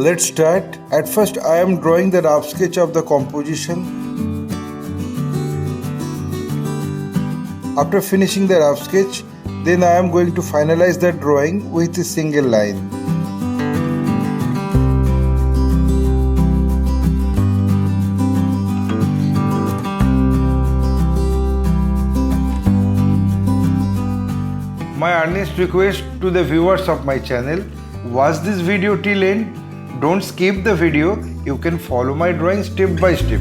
let's start. At first I am drawing the rough sketch of the composition. After finishing the rough sketch, then I am going to finalize the drawing with a single line. My earnest request to the viewers of my channel, watch this video till end. Don't skip the video. You can follow my drawing step by step.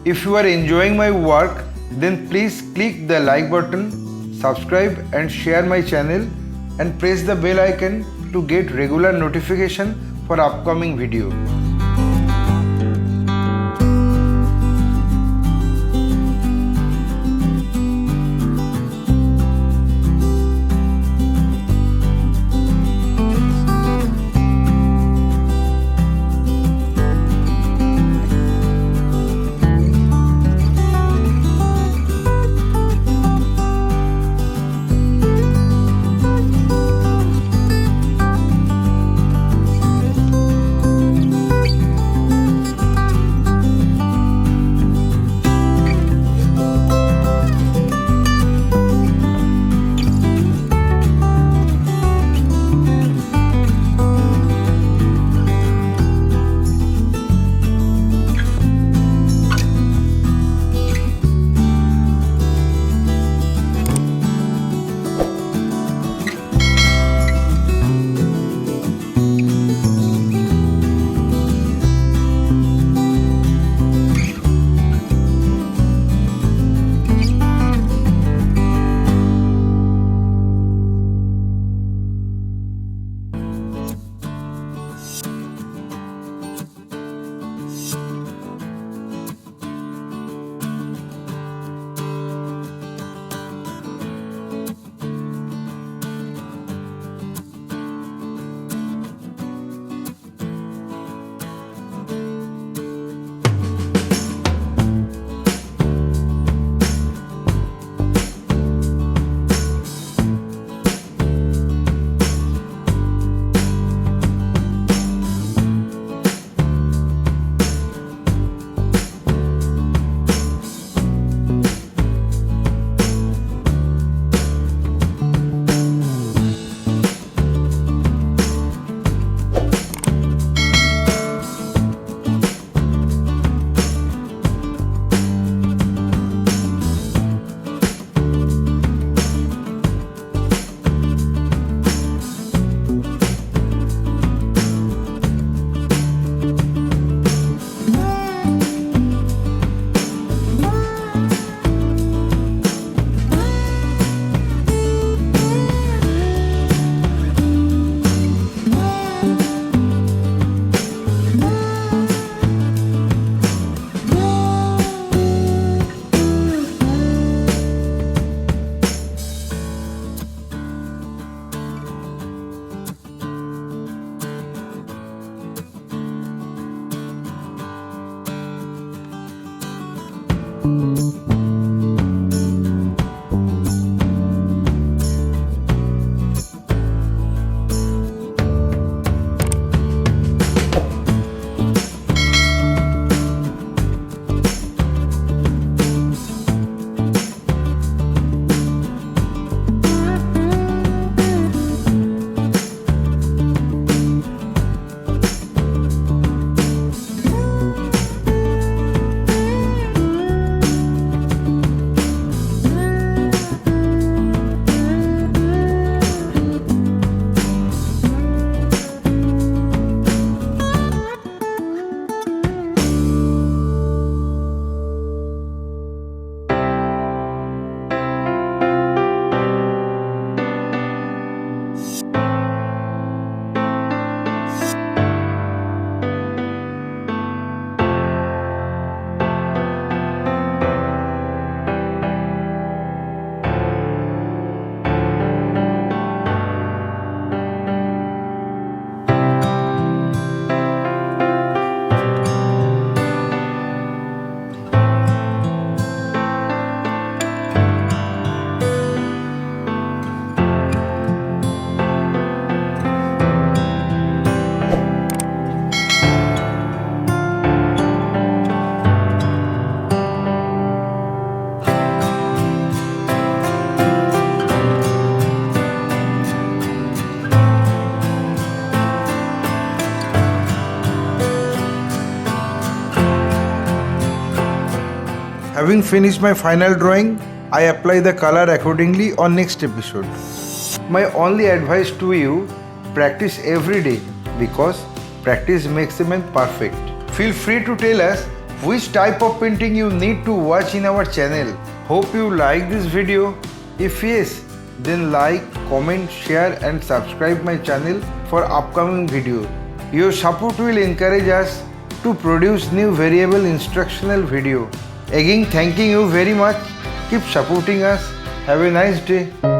If you are enjoying my work, then please click the like button, subscribe and share my channel and press the bell icon to get regular notification for upcoming video. Having finished my final drawing, I apply the color accordingly on next episode. My only advice to you, practice every day because practice makes a man perfect. Feel free to tell us which type of painting you need to watch in our channel. Hope you like this video. If yes, then like, comment, share and subscribe my channel for upcoming videos. Your support will encourage us to produce new variable instructional video. Again, thanking you very much. Keep supporting us. Have a nice day.